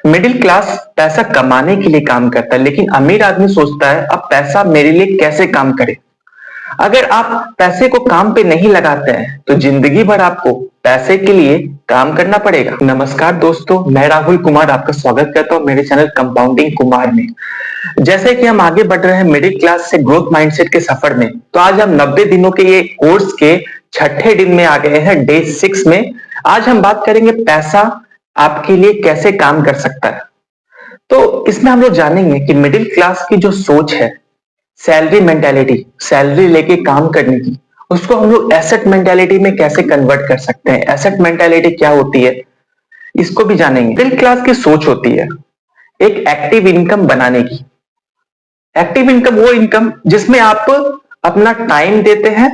Middle class पैसा कमाने के लिए काम करता है, लेकिन अमीर आदमी सोचता है अब पैसा मेरे लिए कैसे काम करे। अगर आप पैसे को काम पे नहीं लगाते हैं तो जिंदगी भर आपको पैसे के लिए काम करना पड़ेगा। नमस्कार दोस्तों, मैं राहुल कुमार आपका स्वागत करता हूं मेरे चैनल कंपाउंडिंग कुमार में। जैसे कि हम आगे बढ़ रहे हैं मिडिल क्लास से ग्रोथ माइंडसेट के सफर में, तो आज हम 90 दिनों के ये कोर्स के छठे दिन में आ गए हैं, डे 6 में। आज हम बात करेंगे पैसा आपके लिए कैसे काम कर सकता है। तो इसमें हम लोग जानेंगे कि मिडिल क्लास की जो सोच है, सैलरी मेंटालिटी, सैलरी लेके काम करने की, उसको हम लोग एसेट मेंटालिटी में कैसे कन्वर्ट कर सकते हैं। एसेट मेंटालिटी क्या होती है इसको भी जानेंगे। मिडिल क्लास की सोच होती है एक एक्टिव इनकम बनाने की। एक्टिव इनकम वो इनकम जिसमें आप अपना टाइम देते हैं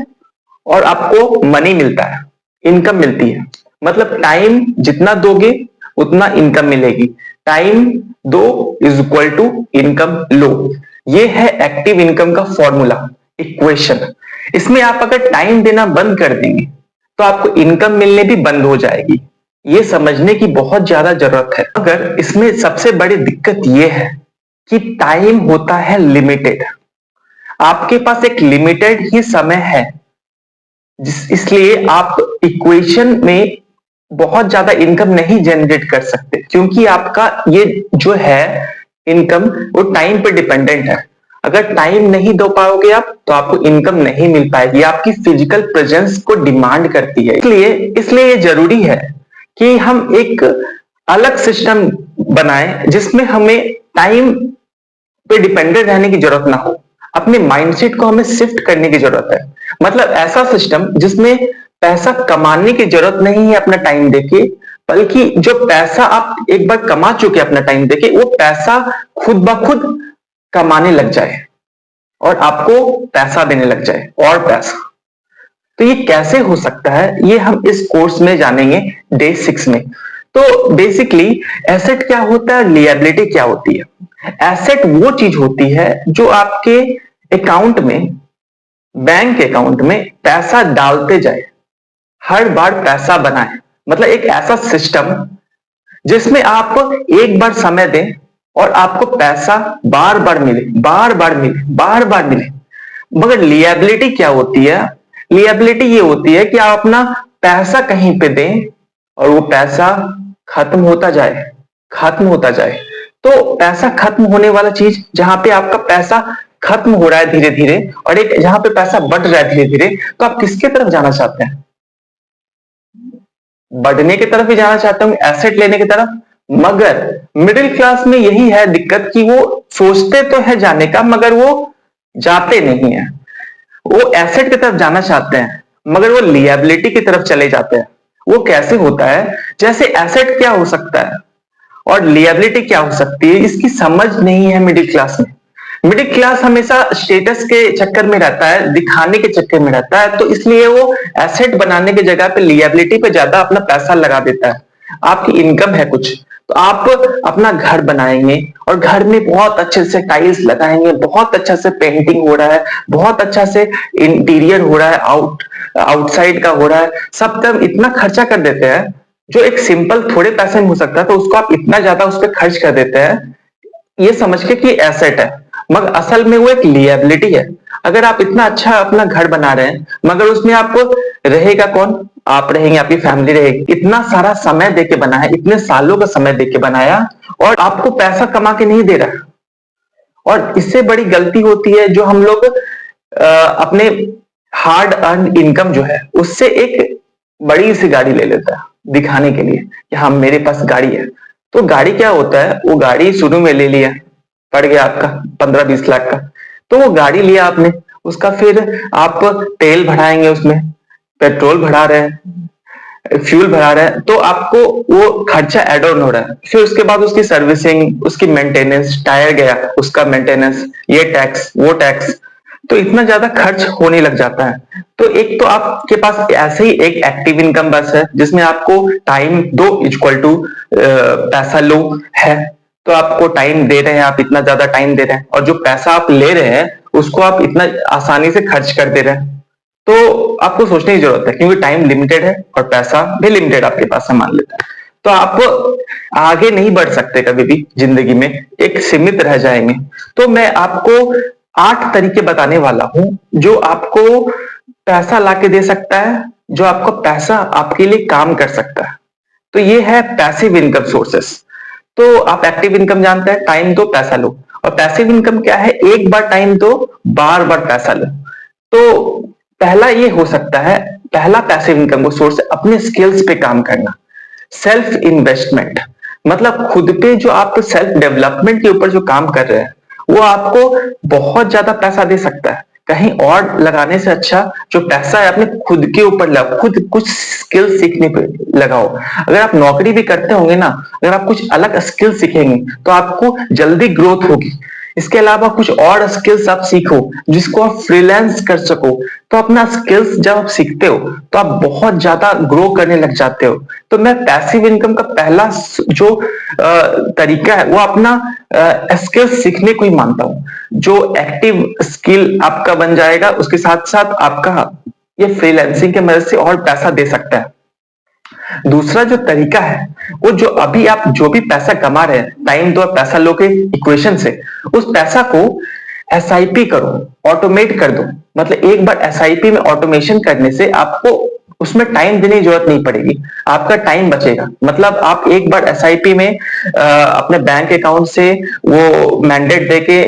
और आपको मनी मिलता है, इनकम मिलती है। मतलब टाइम जितना दोगे उतना इनकम मिलेगी। टाइम दो इज इक्वल टू इनकम लो। ये है एक्टिव इनकम का फॉर्मूला, इक्वेशन। इसमें आप अगर टाइम देना बंद कर देंगे तो आपको इनकम मिलने भी बंद हो जाएगी। ये समझने की बहुत ज्यादा जरूरत है। अगर इसमें सबसे बड़ी दिक्कत ये है कि टाइम होता है लिमिटेड। आपके पास एक लिमिटेड ही समय है, इसलिए आप इक्वेशन में बहुत ज्यादा इनकम नहीं जनरेट कर सकते, क्योंकि आपका ये जो है इनकम वो टाइम पे डिपेंडेंट है। अगर टाइम नहीं दे पाओगे आप तो आपको इनकम नहीं मिल पाएगी। आपकी फिजिकल प्रेजेंस को डिमांड करती है। इसलिए ये जरूरी है कि हम एक अलग सिस्टम बनाएं जिसमें हमें टाइम पे डिपेंडेंट रहने की जरूरत ना हो। अपने माइंडसेट को हमें शिफ्ट करने की जरूरत है। मतलब ऐसा सिस्टम जिसमें पैसा कमाने की जरूरत नहीं है अपना टाइम देके, बल्कि जो पैसा आप एक बार कमा चुके अपना टाइम देके, वो पैसा खुद ब खुद कमाने लग जाए और आपको पैसा देने लग जाए और पैसा। तो ये कैसे हो सकता है, ये हम इस कोर्स में जानेंगे डे 6 में। तो बेसिकली एसेट क्या होता है, लिएबिलिटी क्या होती है। एसेट वो चीज होती है जो आपके अकाउंट में, बैंक अकाउंट में पैसा डालते जाए, हर बार पैसा बनाए। मतलब एक ऐसा सिस्टम जिसमें आप एक बार समय दें और आपको पैसा बार बार मिले, बार बार मिले, बार बार मिले। मगर लिएबिलिटी क्या होती है, लिएबिलिटी ये होती है कि आप अपना पैसा कहीं पे दें और वो पैसा खत्म होता जाए, खत्म होता जाए। तो पैसा खत्म होने वाला चीज, जहां पे आपका पैसा खत्म हो रहा है धीरे धीरे और एक जहां पे पैसा बढ़ रहा है धीरे धीरे, तो आप किसके तरफ जाना चाहते हैं? बढ़ने की तरफ ही जाना चाहते होंगे, एसेट लेने की तरफ। मगर मिडिल क्लास में यही है दिक्कत कि वो सोचते तो है जाने का, मगर वो जाते नहीं है। वो एसेट की तरफ जाना चाहते हैं मगर वो लिएबिलिटी की तरफ चले जाते हैं। वो कैसे होता है, जैसे एसेट क्या हो सकता है और लिएबिलिटी क्या हो सकती है, इसकी समझ नहीं है मिडिल क्लास में। मिडिल क्लास हमेशा स्टेटस के चक्कर में रहता है, दिखाने के चक्कर में रहता है, तो इसलिए वो एसेट बनाने की जगह पे लिएबिलिटी पे ज्यादा अपना पैसा लगा देता है। आपकी इनकम है कुछ, तो आप अपना घर बनाएंगे और घर में बहुत अच्छे से टाइल्स लगाएंगे, बहुत अच्छा से पेंटिंग हो रहा है, बहुत अच्छा से इंटीरियर हो रहा है, आउटसाइड का हो रहा है, सब तरफ इतना खर्चा कर देते हैं जो एक सिंपल थोड़े पैसे में हो सकता है, तो उसको आप इतना ज्यादा उस पर खर्च कर देते हैं ये समझ के कि एसेट है, मगर असल में वो एक लिएबिलिटी है। अगर आप इतना अच्छा अपना घर बना रहे हैं मगर उसमें आपको रहेगा कौन? आप रहेंगे, आपकी फैमिली रहेगी। इतना सारा समय देके बना है, इतने सालों का समय देके बनाया और आपको पैसा कमा के नहीं दे रहा। और इससे बड़ी गलती होती है जो हम लोग अपने हार्ड अर्न इनकम जो है उससे एक बड़ी सी गाड़ी ले लेता है दिखाने के लिए कि हाँ मेरे पास गाड़ी है। तो गाड़ी क्या होता है, वो गाड़ी शुरू में ले लिया, पड़ गया आपका 15-20 लाख का, तो वो गाड़ी लिया आपने, उसका फिर आप तेल भराएंगे, उसमें पेट्रोल भरा रहे हैं, फ्यूल भरा रहे हैं, तो आपको वो खर्चा एड ऑन हो रहा है। फिर उसके बाद उसकी सर्विसिंग, उसकी मेंटेनेंस, टायर गया उसका मेंटेनेंस, ये टैक्स वो टैक्स, तो इतना ज्यादा खर्च होने लग जाता है। तो एक तो आपके पास ऐसे ही एक एक्टिव इनकम बस है जिसमें आपको टाइम दो इक्वल टू पैसा लो है, तो आपको टाइम दे रहे हैं, आप इतना ज्यादा टाइम दे रहे हैं, और जो पैसा आप ले रहे हैं उसको आप इतना आसानी से खर्च कर दे रहे हैं। तो आपको सोचने की जरूरत है, क्योंकि टाइम लिमिटेड है और पैसा भी लिमिटेड आपके पास मान लेता है। तो आप आगे नहीं बढ़ सकते कभी भी जिंदगी में, एक सीमित रह जाएंगे। तो मैं आपको 8 तरीके बताने वाला हूं जो आपको पैसा लाके दे सकता है, जो आपको पैसा आपके लिए काम कर सकता है। तो ये है पैसिव इनकम सोर्सेस। तो आप एक्टिव इनकम जानते हैं, टाइम दो पैसा लो। और पैसिव इनकम क्या है? एक बार टाइम दो, बार बार पैसा लो। तो पहला ये हो सकता है, पहला पैसिव इनकम का सोर्स है अपने स्किल्स पे काम करना। सेल्फ इन्वेस्टमेंट मतलब खुद पे जो आप सेल्फ डेवलपमेंट के ऊपर जो काम कर रहे हैं, वो आपको बहुत ज्यादा पैसा दे सकता है। कहीं और लगाने से अच्छा जो पैसा है अपने खुद के ऊपर लगाओ, खुद कुछ स्किल सीखने पे लगाओ। अगर आप नौकरी भी करते होंगे ना, अगर आप कुछ अलग स्किल सीखेंगे तो आपको जल्दी ग्रोथ होगी। इसके अलावा कुछ और स्किल्स आप सीखो जिसको आप फ्रीलांस कर सको। तो अपना स्किल्स जब आप सीखते हो तो आप बहुत ज्यादा ग्रो करने लग जाते हो। तो मैं पैसिव इनकम का पहला जो तरीका है वो अपना स्किल सीखने को ही मानता हूं। जो एक्टिव स्किल आपका बन जाएगा, उसके साथ साथ आपका ये फ्रीलांसिंग की मदद से और पैसा दे सकता है। दूसरा जो तरीका है, वो जो अभी आप जो भी पैसा कमा रहे हैं, टाइम दो और पैसा लो के इक्वेशन से, उस पैसा को एसआईपी करो, ऑटोमेट कर दो। मतलब एक बार एसआईपी में ऑटोमेशन करने से आपको उसमें टाइम देने की जरूरत नहीं पड़ेगी, आपका टाइम बचेगा। मतलब आप एक बार एसआईपी में अपने बैंक अकाउंट से वो मैंडेट देके,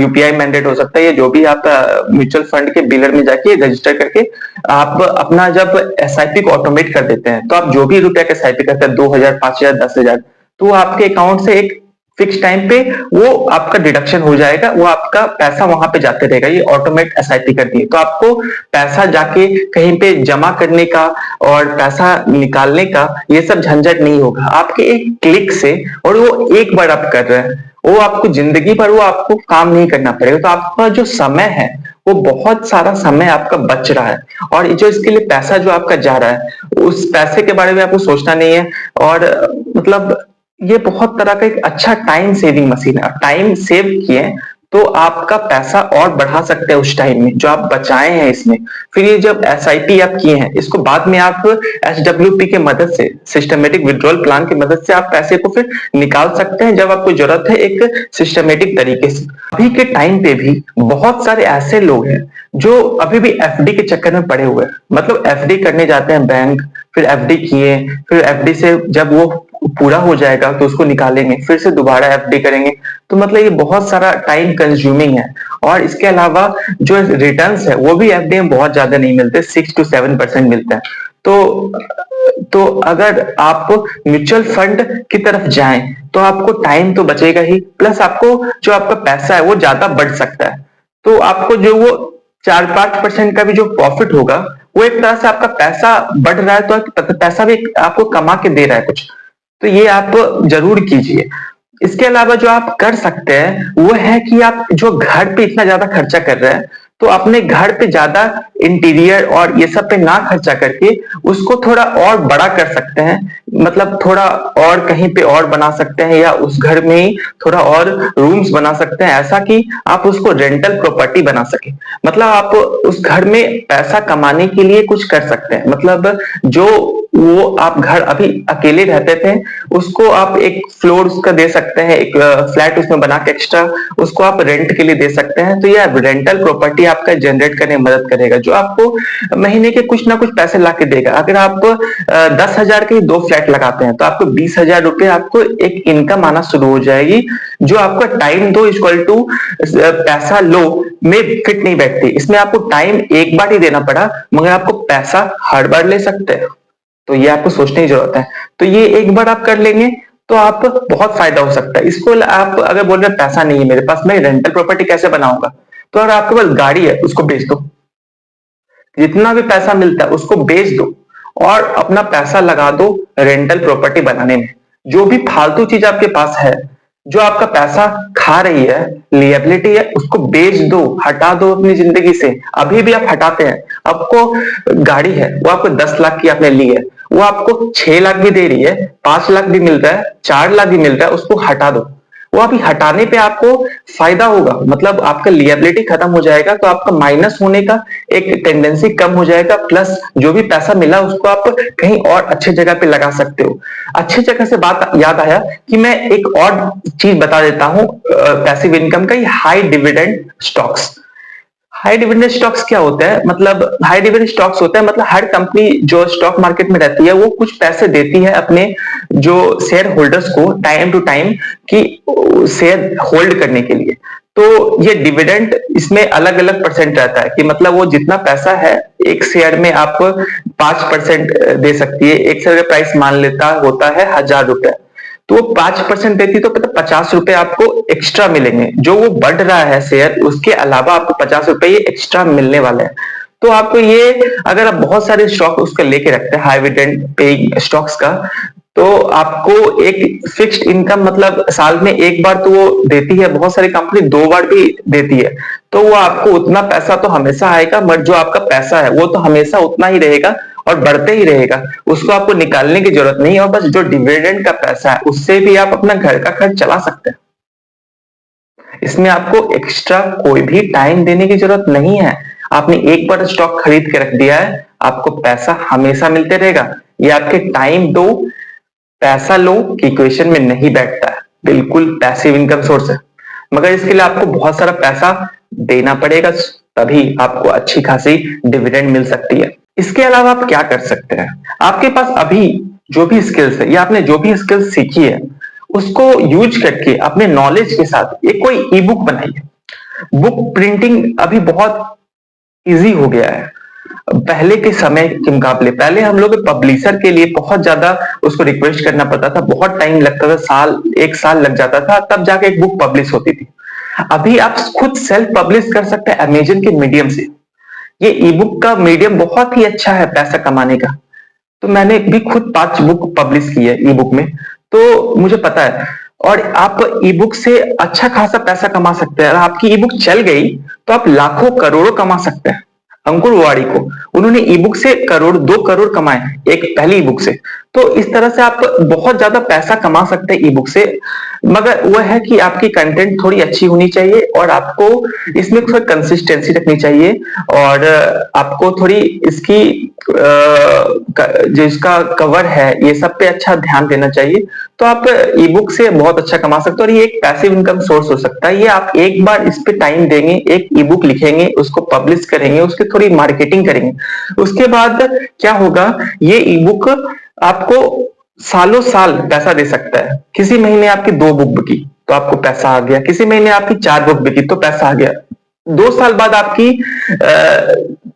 यूपीआई मैंडेट हो सकता है, या जो भी आप म्यूचुअल फंड के बिलर में जाके रजिस्टर करके आप अपना जब एसआईपी को ऑटोमेट कर देते हैं, तो आप जो भी रुपया का एसआईपी करते हैं, 2000, 5000, 10,000, तो वो आपके अकाउंट से एक फिक्स टाइम पे वो आपका डिडक्शन हो जाएगा, वो आपका पैसा वहां पे जाते रहेगा। ये ऑटोमेट एसआईपी करती है। तो आपको पैसा जाके कहीं पे जमा करने का और पैसा निकालने का ये सब झंझट नहीं होगा, आपके एक क्लिक से। और वो एक बार आप कर रहे हैं, वो आपको जिंदगी भर वो आपको काम नहीं करना पड़ेगा। तो आपका जो समय है वो बहुत सारा समय आपका बच रहा है। और जो इसके लिए पैसा जो आपका जा रहा है, उस पैसे के बारे में आपको सोचना नहीं है। और मतलब ये बहुत तरह का एक अच्छा टाइम सेविंग मशीन है। टाइम सेव किए तो आपका पैसा और बढ़ा सकते हैं उस टाइम में जो आप बचाए हैं इसमें। फिर ये जब एसआईपी आप किए हैं, इसको बाद में आप एसडब्ल्यूपी के मदद से, सिस्टमेटिक विड्रॉल प्लान की मदद से आप पैसे को फिर निकाल सकते हैं जब आपको जरूरत है, एक सिस्टमेटिक तरीके से। अभी के टाइम पे भी बहुत सारे ऐसे लोग हैं जो अभी भी एफडी के चक्कर में पड़े हुए हैं। मतलब एफडी करने जाते हैं बैंक, फिर एफडी किए, फिर एफडी से जब वो पूरा हो जाएगा तो उसको निकालेंगे, फिर से दोबारा एफडी करेंगे। तो मतलब ये बहुत सारा टाइम कंज्यूमिंग है। और इसके अलावा जो रिटर्न्स है वो भी एफडी में बहुत ज्यादा नहीं मिलते, 6 to 7% मिलता है। तो अगर आप म्यूचुअल फंड की तरफ जाएं तो आपको टाइम तो बचेगा ही, प्लस आपको जो आपका पैसा है वो ज्यादा बढ़ सकता है। तो आपको जो वो 4-5% का भी जो प्रॉफिट होगा, वो एक तरह से आपका पैसा बढ़ रहा है, तो पैसा भी आपको कमा के दे रहा है कुछ। तो ये आप जरूर कीजिए। इसके अलावा जो आप कर सकते हैं वो है कि आप जो घर पे इतना ज्यादा खर्चा कर रहे हैं, तो अपने घर पे ज्यादा इंटीरियर और ये सब पे ना खर्चा करके उसको थोड़ा और बड़ा कर सकते हैं। मतलब थोड़ा और कहीं पे और बना सकते हैं, या उस घर में ही थोड़ा और रूम्स बना सकते हैं, ऐसा कि आप उसको रेंटल प्रॉपर्टी बना सके। मतलब आप उस घर में पैसा कमाने के लिए कुछ कर सकते हैं। मतलब जो वो आप घर अभी अकेले रहते थे, उसको आप एक फ्लोर उसका दे सकते हैं, एक फ्लैट उसमें बना के एक्स्ट्रा उसको आप रेंट के लिए दे सकते हैं। तो यह रेंटल प्रॉपर्टी आपका जनरेट करने में मदद करेगा, जो आपको महीने के कुछ ना कुछ पैसे ला के देगा। अगर आप 10,000 के 2 फ्लैट लगाते हैं तो आपको 20,000 रुपए आपको एक इनकम आना शुरू हो जाएगी, जो आपका टाइम दो इक्वल टू पैसा लो में फिट नहीं बैठती। इसमें आपको टाइम एक बार ही देना पड़ा, मगर आपको पैसा हर बार ले सकते हैं। तो ये आपको सोचने की जरूरत है। तो ये एक बार आप कर लेंगे तो आप बहुत फायदा हो सकता है। इसको आप अगर बोल रहे हैं पैसा नहीं है मेरे पास, मैं रेंटल प्रॉपर्टी कैसे बनाऊंगा, तो अगर आपके पास गाड़ी है उसको बेच दो, जितना भी पैसा मिलता है उसको बेच दो और अपना पैसा लगा दो रेंटल प्रॉपर्टी बनाने में। जो भी फालतू चीज आपके पास है, जो आपका पैसा खा रही है, लिएबिलिटी है, उसको बेच दो, हटा दो अपनी जिंदगी से। अभी भी आप हटाते हैं। आपको गाड़ी है, वो आपको 10 लाख की आपने ली है, वो आपको 6 लाख भी दे रही है, 5 लाख भी मिल रहा है, 4 लाख भी मिल रहा है, उसको हटा दो। वो अभी हटाने पे आपको फायदा होगा, मतलब आपका लिएबिलिटी खत्म हो जाएगा, तो आपका माइनस होने का एक टेंडेंसी कम हो जाएगा, प्लस जो भी पैसा मिला उसको आप कहीं और अच्छे जगह पे लगा सकते हो। अच्छी जगह से बात याद आया कि मैं एक और चीज बता देता हूँ पैसिव इनकम का, high dividend stocks. High dividend stocks क्या होता है, मतलब हाई डिविडेंड स्टॉक्स होता है मतलब हर कंपनी जो स्टॉक मार्केट में रहती है वो कुछ पैसे देती है अपने जो शेयर होल्डर्स को टाइम टू टाइम, कि शेयर होल्ड करने के लिए। तो ये डिविडेंड इसमें अलग अलग परसेंट रहता है, कि मतलब वो जितना पैसा है एक शेयर में आप 5% दे सकती है। एक शेयर का प्राइस मान लेता होता है 1000 रुपए, तो वो 5% देती तो 50 रुपए आपको एक्स्ट्रा मिलेंगे। जो वो बढ़ रहा है शेयर, उसके अलावा आपको 50 रुपए ये एक्स्ट्रा मिलने वाले हैं। तो आपको ये, अगर आप बहुत सारे स्टॉक उसका लेके रखते हैं हाई डिविडेंड पेइंग स्टॉक्स का, तो आपको एक फिक्स्ड इनकम, मतलब साल में एक बार तो वो देती है, बहुत सारी कंपनी 2 बार भी देती है। तो वो आपको उतना पैसा तो हमेशा आएगा, मगर जो आपका पैसा है वो तो हमेशा उतना ही रहेगा और बढ़ते ही रहेगा। उसको आपको निकालने की जरूरत नहीं है, और बस जो डिविडेंड का पैसा है उससे भी आप अपना घर का खर्च चला सकते हैं। इसमें आपको एक्स्ट्रा कोई भी टाइम देने की जरूरत नहीं है। आपने एक बार स्टॉक खरीद के रख दिया है, आपको पैसा हमेशा मिलते रहेगा। ये आपके टाइम दो पैसा लो की इक्वेशन में नहीं बैठता है, बिल्कुल पैसिव इनकम सोर्स है। मगर इसके लिए आपको बहुत सारा पैसा देना पड़ेगा, तभी आपको अच्छी खासी डिविडेंड मिल सकती है। इसके अलावा आप क्या कर सकते हैं, आपके पास अभी जो भी स्किल्स है या आपने जो भी स्किल्स सीखी है उसको यूज करके अपने नॉलेज के साथ एक कोई ई बुक बनाइए। बुक प्रिंटिंग अभी बहुत इजी हो गया है पहले के समय के मुकाबले। पहले हम लोग पब्लिशर के लिए बहुत ज्यादा उसको रिक्वेस्ट करना पड़ता था, बहुत टाइम लगता था, एक साल लग जाता था, तब जाके एक बुक पब्लिश होती थी। अभी आप खुद सेल्फ पब्लिश कर सकते हैं अमेजन के मीडियम से। ये ई बुक का मीडियम बहुत ही अच्छा है पैसा कमाने का। तो मैंने भी खुद 5 बुक पब्लिश की है ई बुक में, तो मुझे पता है। और आप ई बुक से अच्छा खासा पैसा कमा सकते हैं। अगर आपकी ई बुक चल गई तो आप लाखों करोड़ों कमा सकते हैं। अंकुर वाड़ी को, उन्होंने ई बुक से 2 करोड़ कमाए, एक पहली ई बुक से। तो इस तरह से आप बहुत ज्यादा पैसा कमा सकते हैं ई बुक से। मगर वह है कि आपकी कंटेंट थोड़ी अच्छी होनी चाहिए और आपको इसमें थोड़ी कंसिस्टेंसी रखनी चाहिए, और आपको थोड़ी इसकी जो इसका कवर है ये सब पे अच्छा ध्यान देना चाहिए। तो आप ई बुक से बहुत अच्छा कमा सकते हो, और ये एक पैसिव इनकम सोर्स हो सकता है। ये आप एक बार इस पे टाइम देंगे, एक ई बुक लिखेंगे, उसको पब्लिश करेंगे, उसकी थोड़ी मार्केटिंग करेंगे, उसके बाद क्या होगा, ये ई बुक आपको सालों साल पैसा दे सकता है। किसी महीने आपकी 2 बुक बिकी तो आपको पैसा आ गया, किसी महीने आपकी 4 बुक बिकी तो पैसा आ गया, 2 साल बाद आपकी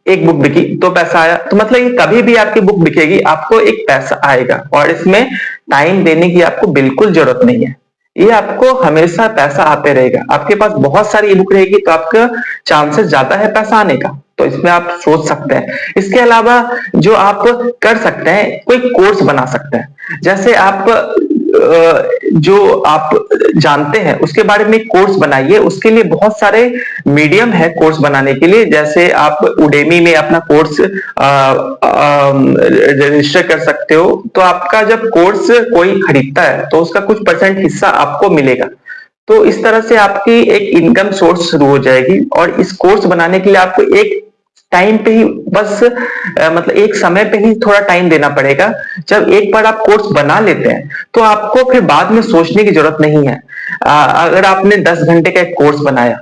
एक बुक बिकी तो पैसा आया। तो मतलब ये कभी भी आपकी बुक बिकेगी, आपको एक पैसा आएगा, और इसमें टाइम देने की आपको बिल्कुल जरूरत नहीं है। ये आपको हमेशा पैसा आते रहेगा। आपके पास बहुत सारी ई बुक रहेगी तो आपका चांसेस ज्यादा है पैसा आने का। तो इसमें आप सोच सकते हैं। इसके अलावा जो आप कर सकते हैं, कोई कोर्स बना सकते हैं। जैसे आप जो आप जानते हैं उसके बारे में कोर्स बनाइए। उसके लिए बहुत सारे मीडियम है कोर्स बनाने के लिए। जैसे आप उडेमी में अपना कोर्स रजिस्टर कर सकते हो, तो आपका जब कोर्स कोई खरीदता है तो उसका कुछ परसेंट हिस्सा आपको मिलेगा। तो इस तरह से आपकी एक इनकम सोर्स शुरू हो जाएगी। और इस कोर्स बनाने के लिए आपको एक टाइम पे ही बस मतलब एक समय पे ही थोड़ा टाइम देना पड़ेगा। जब एक बार आप कोर्स बना लेते हैं तो आपको फिर बाद में सोचने की जरूरत नहीं है। अगर आपने 10 घंटे का एक कोर्स बनाया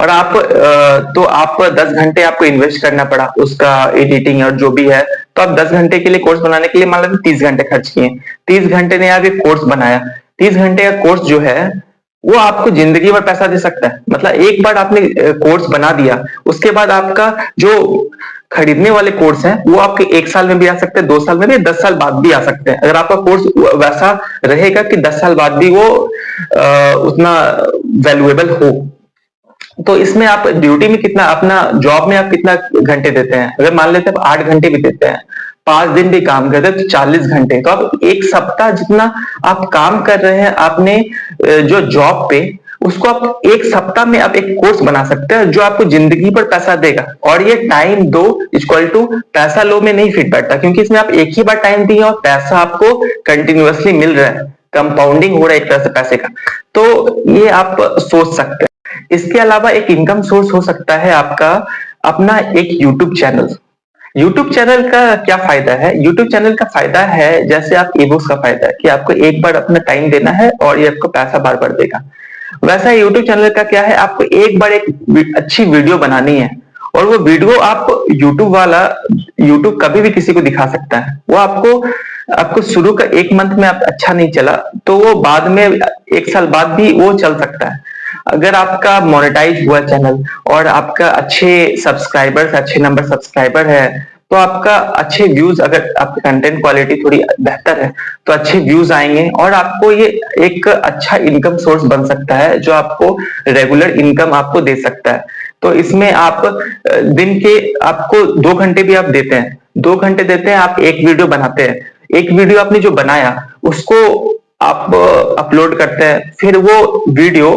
और तो आप 10 घंटे आपको इन्वेस्ट करना पड़ा उसका एडिटिंग और जो भी है, तो आप 10 घंटे के लिए कोर्स बनाने के लिए मान लो 30 घंटे खर्च किए। 30 घंटे ने आप एक कोर्स बनाया। 30 घंटे का कोर्स जो है वो आपको जिंदगी भर पैसा दे सकता है। मतलब एक बार आपने कोर्स बना दिया, उसके बाद आपका जो खरीदने वाले कोर्स हैं वो आपके 1 साल में भी आ सकते हैं, 2 साल में भी, 10 साल बाद भी आ सकते हैं। अगर आपका कोर्स वैसा रहेगा कि 10 साल बाद भी वो उतना वैल्यूएबल हो। तो इसमें आप ड्यूटी में कितना, अपना जॉब में आप कितना घंटे देते हैं, अगर मान लेते हैं आप 8 घंटे भी देते हैं, 5 दिन भी काम करते हैं तो 40 घंटे। तो आप एक सप्ताह जितना आप काम कर रहे हैं आपने जो जॉब पे, उसको आप एक सप्ताह में आप एक कोर्स बना सकते हैं जो आपको जिंदगी पर पैसा देगा। और ये टाइम दो इक्वल टू पैसा लो में नहीं फिट बैठता, क्योंकि इसमें आप एक ही बार टाइम दिए और पैसा आपको कंटिन्यूअसली मिल रहा है। कंपाउंडिंग हो रहा है एक तरह से पैसे का, तो ये आप सोच सकते हैं। इसके अलावा एक इनकम सोर्स हो सकता है आपका अपना एक यूट्यूब चैनल। यूट्यूब चैनल का क्या फायदा है? यूट्यूब चैनल का फायदा है जैसे आप ई-बुक्स का फायदा है कि आपको एक बार अपना टाइम देना है और ये आपको पैसा बार बार देगा। वैसा यूट्यूब चैनल का क्या है, आपको एक बार एक अच्छी वीडियो बनानी है और वो वीडियो आप यूट्यूब वाला यूट्यूब कभी भी किसी को दिखा सकता है। वो आपको आपको शुरू का 1 मंथ में आप अच्छा नहीं चला तो वो बाद में 1 साल बाद भी वो चल सकता है। अगर आपका मोनेटाइज हुआ चैनल और आपका अच्छे सब्सक्राइबर्स, अच्छे नंबर सब्सक्राइबर है, तो आपका अच्छे व्यूज, अगर आपकी कंटेंट क्वालिटी थोड़ी बेहतर है तो अच्छे व्यूज आएंगे और आपको ये एक अच्छा इनकम सोर्स बन सकता है जो आपको रेगुलर इनकम आपको दे सकता है। तो इसमें आप दिन के आपको 2 घंटे भी आप देते हैं, 2 घंटे देते हैं, आप एक वीडियो बनाते हैं, एक वीडियो आपने जो बनाया उसको आप अपलोड करते हैं, फिर वो वीडियो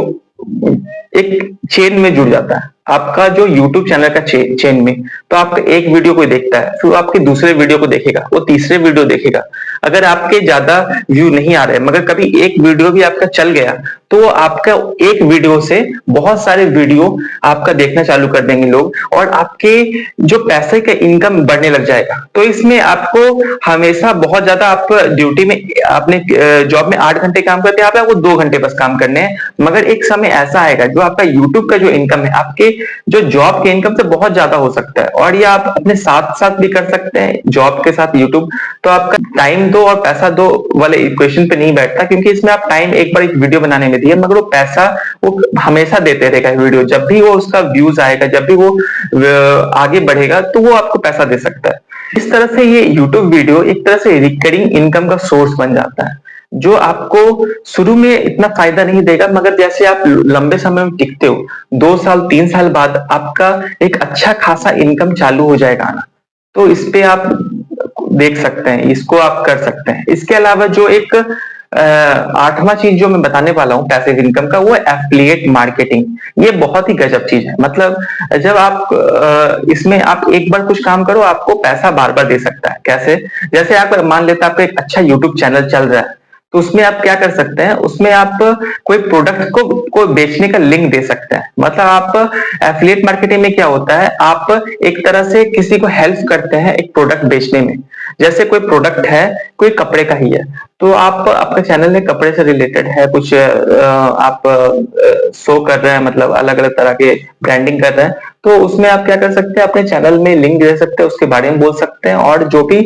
एक चेन में जुड़ जाता है आपका जो YouTube चैनल का चेन में। तो आपका एक वीडियो कोई देखता है, फिर आपके दूसरे वीडियो को देखेगा, वो तीसरे वीडियो देखेगा। अगर आपके ज्यादा व्यू नहीं आ रहे मगर कभी एक वीडियो भी आपका चल गया तो वो आपका एक वीडियो से बहुत सारे वीडियो आपका देखना चालू कर देंगे लोग और आपके जो पैसे का इनकम बढ़ने लग जाएगा। तो इसमें आपको हमेशा बहुत ज्यादा आप ड्यूटी में अपने जॉब में 8 घंटे काम करते हैं, आपको 2 घंटे बस काम करने हैं, मगर एक समय ऐसा आएगा जो आपका यूट्यूब का जो इनकम है आपके जो जॉब के इनकम से बहुत ज्यादा हो सकता है और ये आप अपने साथ साथ भी कर सकते हैं जॉब के साथ यूट्यूब। तो आपका टाइम दो और पैसा दो वाले इक्वेशन पे नहीं बैठता, क्योंकि इसमें आप टाइम एक बार एक वीडियो बनाने में दिए मगर वो पैसा वो हमेशा देते रहेगा। वीडियो जब भी वो उसका व्यूज आएगा, जब भी वो आगे बढ़ेगा तो वो आपको पैसा दे सकता है। इस तरह से ये यूट्यूब वीडियो एक तरह से रिकरिंग इनकम का सोर्स बन जाता है जो आपको शुरू में इतना फायदा नहीं देगा, मगर जैसे आप लंबे समय में टिकते हो 2 साल 3 साल बाद आपका एक अच्छा खासा इनकम चालू हो जाएगा आना। तो इस पे आप देख सकते हैं, इसको आप कर सकते हैं। इसके अलावा जो एक 8वां चीज जो मैं बताने वाला हूँ पैसिव इनकम का, वो है एफिलिएट मार्केटिंग। ये बहुत ही गजब चीज है। मतलब जब आप इसमें आप एक बार कुछ काम करो आपको पैसा बार बार दे सकता है। कैसे? जैसे आप मान लेते हैं आपका एक अच्छा यूट्यूब चैनल चल रहा है, तो उसमें आप क्या कर सकते हैं, उसमें आप कोई प्रोडक्ट को बेचने का लिंक दे सकते हैं। मतलब आप एफिलिएट मार्केटिंग में क्या होता है, आप एक तरह से किसी को हेल्प करते हैं एक प्रोडक्ट बेचने में। जैसे कोई प्रोडक्ट है, कोई कपड़े का ही है, तो आप आपका चैनल में कपड़े से रिलेटेड है कुछ, आप शो कर रहे हैं, मतलब अलग अलग तरह के ब्रांडिंग कर रहे हैं, तो उसमें आप क्या कर सकते हैं, अपने चैनल में लिंक दे सकते हैं, उसके बारे में बोल सकते हैं और जो भी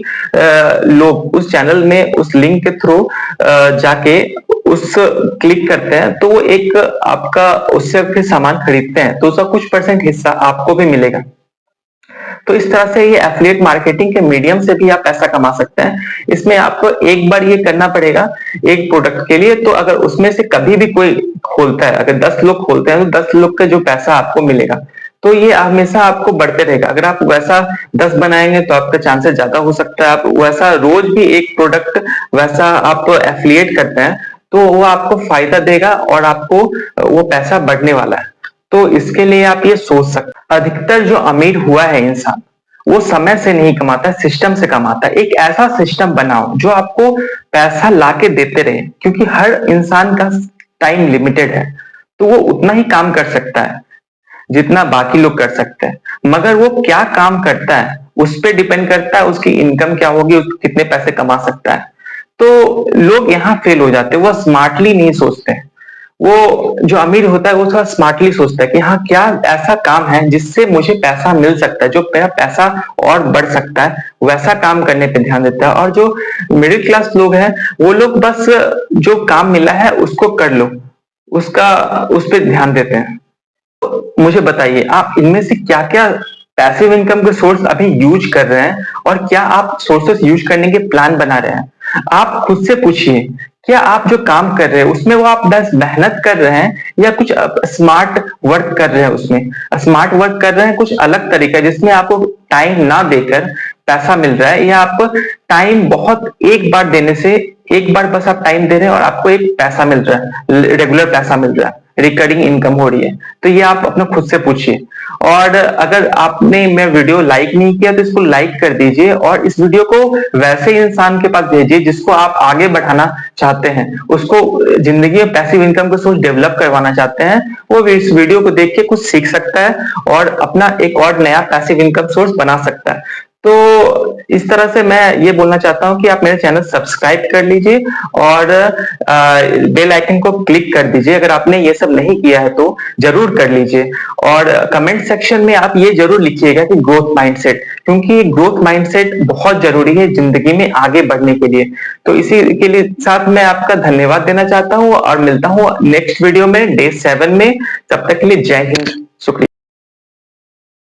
लोग उस चैनल में उस लिंक के थ्रू जाके उस क्लिक करते हैं तो वो एक आपका उससे फिर सामान खरीदते हैं तो उसका कुछ परसेंट हिस्सा आपको भी मिलेगा। तो इस तरह से ये एफिलिएट मार्केटिंग के मीडियम से भी आप पैसा कमा सकते हैं। इसमें आपको एक बार ये करना पड़ेगा एक प्रोडक्ट के लिए, तो अगर उसमें से कभी भी कोई खोलता है, अगर 10 लोग खोलते हैं तो 10 लोग का जो पैसा आपको मिलेगा तो ये हमेशा आपको बढ़ते रहेगा। अगर आप वैसा 10 बनाएंगे तो आपका चांसेस ज्यादा हो सकता है। आप वैसा रोज भी एक प्रोडक्ट वैसा आप एफिलिएट करते हैं तो वो आपको फायदा देगा और आपको वो पैसा बढ़ने वाला है। तो इसके लिए आप ये सोच सकते, अधिकतर जो अमीर हुआ है इंसान वो समय से नहीं कमाता, सिस्टम से कमाता है। एक ऐसा सिस्टम बनाओ जो आपको पैसा लाके देते रहे, क्योंकि हर इंसान का टाइम लिमिटेड है, तो वो उतना ही काम कर सकता है जितना बाकी लोग कर सकते हैं। मगर वो क्या काम करता है उस पर डिपेंड करता है उसकी इनकम क्या होगी, कितने पैसे कमा सकता है। तो लोग यहाँ फेल हो जाते हैं, वो स्मार्टली नहीं सोचते। वो जो अमीर होता है वो थोड़ा स्मार्टली सोचता है कि हाँ क्या ऐसा काम है जिससे मुझे पैसा मिल सकता है, जो मेरा पैसा और बढ़ सकता है, वैसा काम करने पे ध्यान देता है। और जो मिडिल क्लास लोग हैं वो लोग बस जो काम मिला है उसको कर लो, उसका उस पर ध्यान देते हैं। मुझे बताइए आप इनमें से क्या क्या पैसिव इनकम के सोर्स अभी यूज कर रहे हैं और क्या आप सोर्सेस यूज करने के प्लान बना रहे हैं। आप खुद से पूछिए क्या आप जो काम कर रहे हैं उसमें वो आप बस मेहनत कर रहे हैं या कुछ स्मार्ट वर्क कर रहे हैं। उसमें स्मार्ट वर्क कर रहे हैं कुछ अलग तरीका जिसमें आपको टाइम ना देकर पैसा मिल रहा है, या आप टाइम बहुत एक बार देने से एक बार बस आप टाइम दे रहे हैं और आपको एक पैसा मिल रहा है, रेगुलर पैसा मिल रहा है। रिकरिंग इनकम हो रही है? तो ये आप अपना खुद से पूछिए। और अगर आपने मैं वीडियो लाइक नहीं किया तो इसको लाइक कर दीजिए और इस वीडियो को वैसे इंसान के पास भेजिए जिसको आप आगे बढ़ाना चाहते हैं, उसको जिंदगी में पैसिव इनकम को सोच डेवलप करवाना चाहते हैं। वो भी इस वीडियो को देख के कुछ सीख सकता है और अपना एक और नया पैसिव इनकम सोर्स बना सकता है। तो इस तरह से मैं ये बोलना चाहता हूं कि आप मेरे चैनल सब्सक्राइब कर लीजिए और बेल आइकन को क्लिक कर दीजिए। अगर आपने ये सब नहीं किया है तो जरूर कर लीजिए और कमेंट सेक्शन में आप ये जरूर लिखिएगा कि ग्रोथ माइंडसेट, क्योंकि ग्रोथ माइंडसेट बहुत जरूरी है जिंदगी में आगे बढ़ने के लिए। तो इसी के लिए साथ मैं आपका धन्यवाद देना चाहता हूं और मिलता हूं नेक्स्ट वीडियो में डे 7 में। तब तक के लिए जय हिंद, शुक्रिया।